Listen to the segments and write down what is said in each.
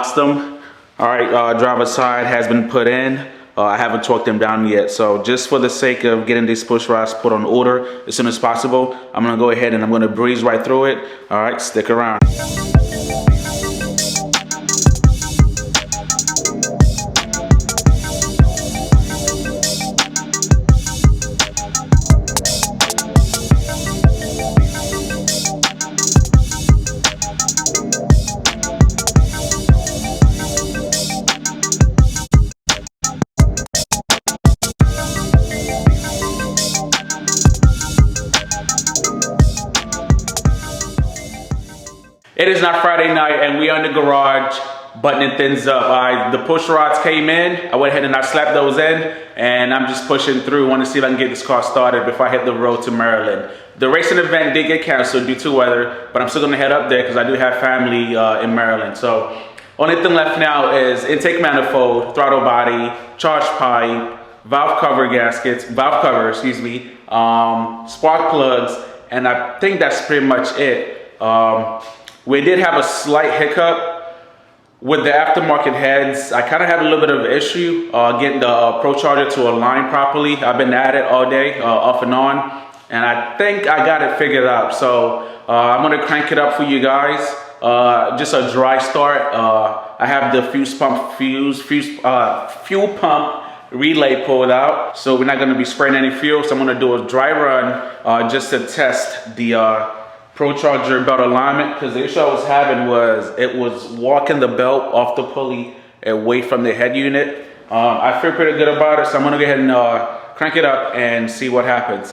unboxed them. All right, driver's side has been put in. I haven't torqued them down yet. So just for the sake of getting these push rods put on order as soon as possible, I'm gonna go ahead and I'm gonna breeze right through it. All right, stick around. It is not Friday night and we are in the garage buttoning things up. The push rods came in. I went ahead and I slapped those in and I'm just pushing through. Want to see if I can get this car started before I hit the road to Maryland. The racing event did get canceled due to weather, but I'm still gonna head up there because I do have family in Maryland. So only thing left now is intake manifold, throttle body, charge pipe, valve cover, excuse me, spark plugs, and I think that's pretty much it. We did have a slight hiccup with the aftermarket heads. I kind of had a little bit of an issue getting the Pro Charger to align properly. I've been at it all day, off and on, and I think I got it figured out. So I'm gonna crank it up for you guys. Just a dry start. I have the fuel pump relay pulled out, so we're not gonna be spraying any fuel. So I'm gonna do a dry run just to test the Pro Charger belt alignment, because the issue I was having was it was walking the belt off the pulley away from the head unit. I feel pretty good about it, so I'm gonna go ahead and crank it up and see what happens.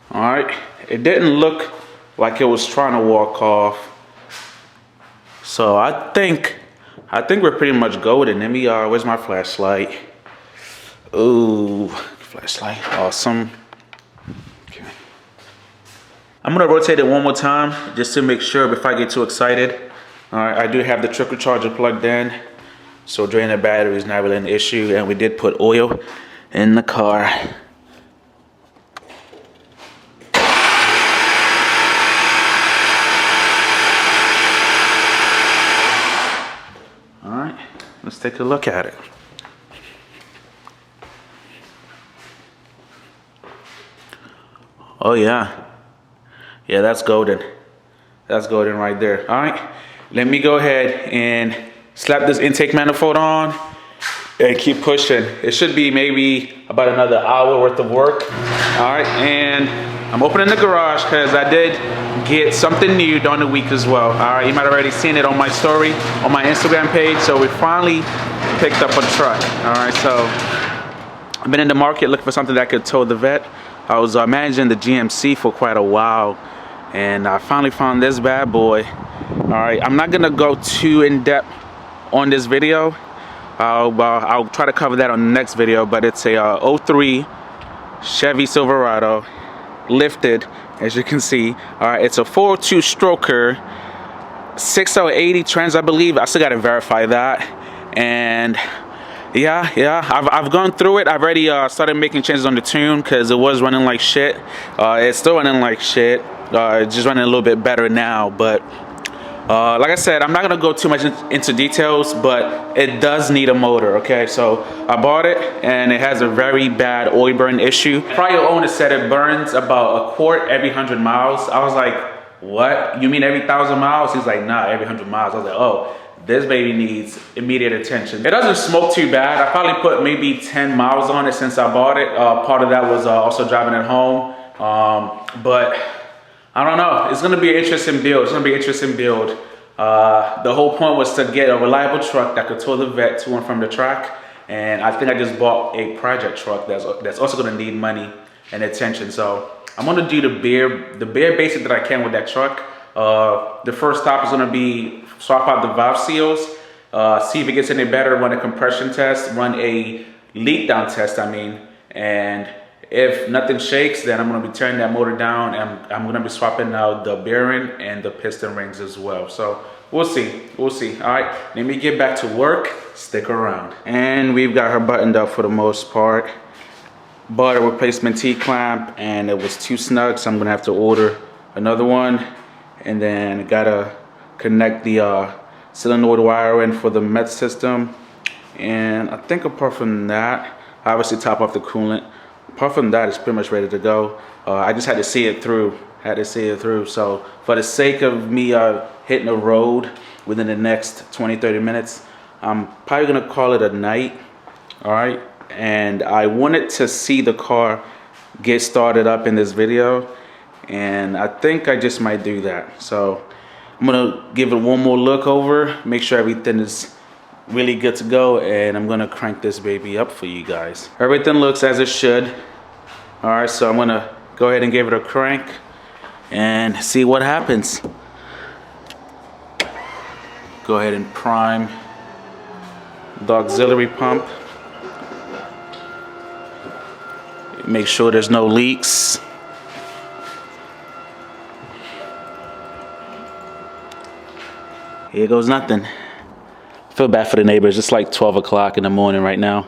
All right, it didn't look like it was trying to walk off, so I think we're pretty much golden. Let me, where's my flashlight? Ooh, flashlight, awesome. Okay. I'm gonna rotate it one more time just to make sure before I get too excited. All right, I do have the trickle charger plugged in, so draining the battery is not really an issue, and we did put oil in the car. Let's take a look at it. Oh yeah. Yeah, that's golden. That's golden right there. All right, let me go ahead and slap this intake manifold on and keep pushing. It should be maybe about another hour worth of work. All right, and I'm opening the garage because I did get something new during the week as well. All right, you might have already seen it on my story on my Instagram page. So we finally picked up a truck. All right, so I've been in the market looking for something that could tow the vet. I was managing the GMC for quite a while, and I finally found this bad boy. All right, I'm not gonna go too in depth on this video. I'll try to cover that on the next video, but it's a 03 Chevy Silverado lifted, as you can see. All right, it's a 402 stroker, 6080 trans, I believe. I still gotta verify that. And yeah, I've gone through it. I've already started making changes on the tune because it was running like shit. It's still running like shit. It's just running a little bit better now, but like I said, I'm not gonna go too much into details, but it does need a motor. Okay, so I bought it and it has a very bad oil burn issue. Prior owner said it burns about a quart every 100 miles. I was like, what? You mean every 1,000 miles? He's like, nah, every 100 miles. I was like, oh, this baby needs immediate attention. It doesn't smoke too bad. I probably put maybe 10 miles on it since I bought it. Part of that was also driving it home, but I don't know. It's gonna be an interesting build. It's gonna be an interesting build. The whole point was to get a reliable truck that could tow the vet to and from the track. And I think I just bought a project truck that's also gonna need money and attention. So I'm gonna do the bare basic that I can with that truck. The first stop is gonna be swap out the valve seals, see if it gets any better, run a compression test, run a leak down test, and if nothing shakes, then I'm gonna be turning that motor down, and I'm gonna be swapping out the bearing and the piston rings as well. So we'll see. All right, let me get back to work. Stick around. And we've got her buttoned up for the most part. bought a replacement T-clamp and it was too snug, so I'm gonna have to order another one. And then gotta connect the solenoid wire in for the MET system. And I think apart from that, obviously top off the coolant. Apart from that, it's pretty much ready to go. I just had to see it through. So for the sake of me hitting the road within the next 20-30 minutes, I'm probably gonna call it a night. All right. And I wanted to see the car get started up in this video, and I think I just might do that. So I'm gonna give it one more look over, make sure everything is really good to go, and I'm gonna crank this baby up for you guys. Everything looks as it should. All right, so I'm gonna go ahead and give it a crank and see what happens. Go ahead and prime the auxiliary pump. Make sure there's no leaks. Here goes nothing. I feel bad for the neighbors. It's like 12 o'clock in the morning right now.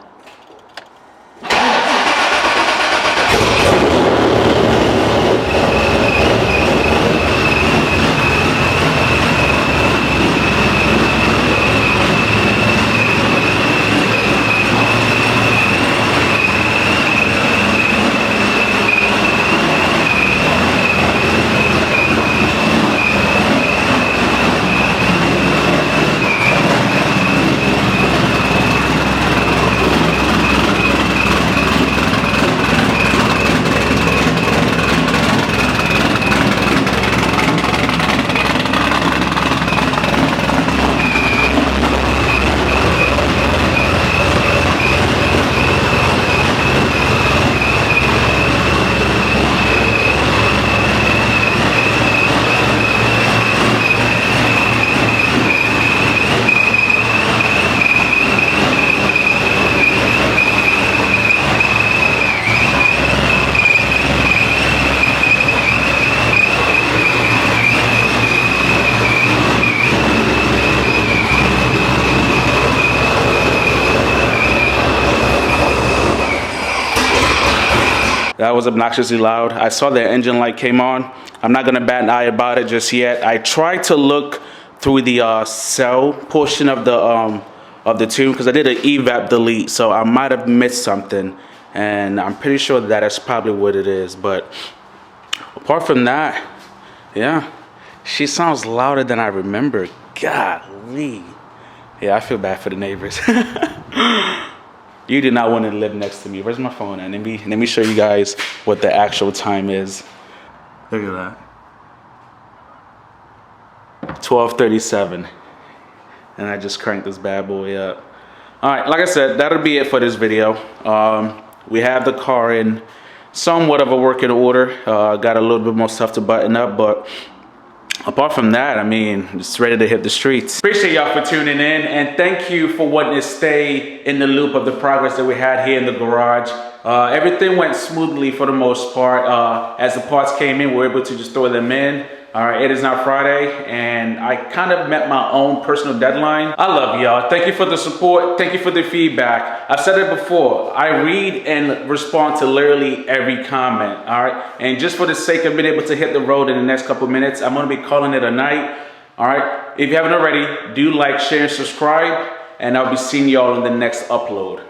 That was obnoxiously loud. I saw the engine light came on. I'm not gonna bat an eye about it just yet. I tried to look through the cell portion of the tube because I did an evap delete, so I might have missed something, and I'm pretty sure that's probably what it is. But apart from that, yeah, she sounds louder than I remember. Golly. Yeah, I feel bad for the neighbors. You do not want to live next to me. Where's my phone at? Let me show you guys what the actual time is. Look at that. 12:37. And I just cranked this bad boy up. All right, like I said, that'll be it for this video. We have the car in somewhat of a working order. Got a little bit more stuff to button up, but apart from that, I mean, it's ready to hit the streets. Appreciate y'all for tuning in, and thank you for wanting to stay in the loop of the progress that we had here in the garage. Everything went smoothly for the most part. As the parts came in, we were able to just throw them in. All right, it is now Friday, and I kind of met my own personal deadline. I love y'all. Thank you for the support. Thank you for the feedback. I've said it before. I read and respond to literally every comment, all right? And just for the sake of being able to hit the road in the next couple minutes, I'm gonna be calling it a night, all right? If you haven't already, do like, share, and subscribe, and I'll be seeing y'all in the next upload.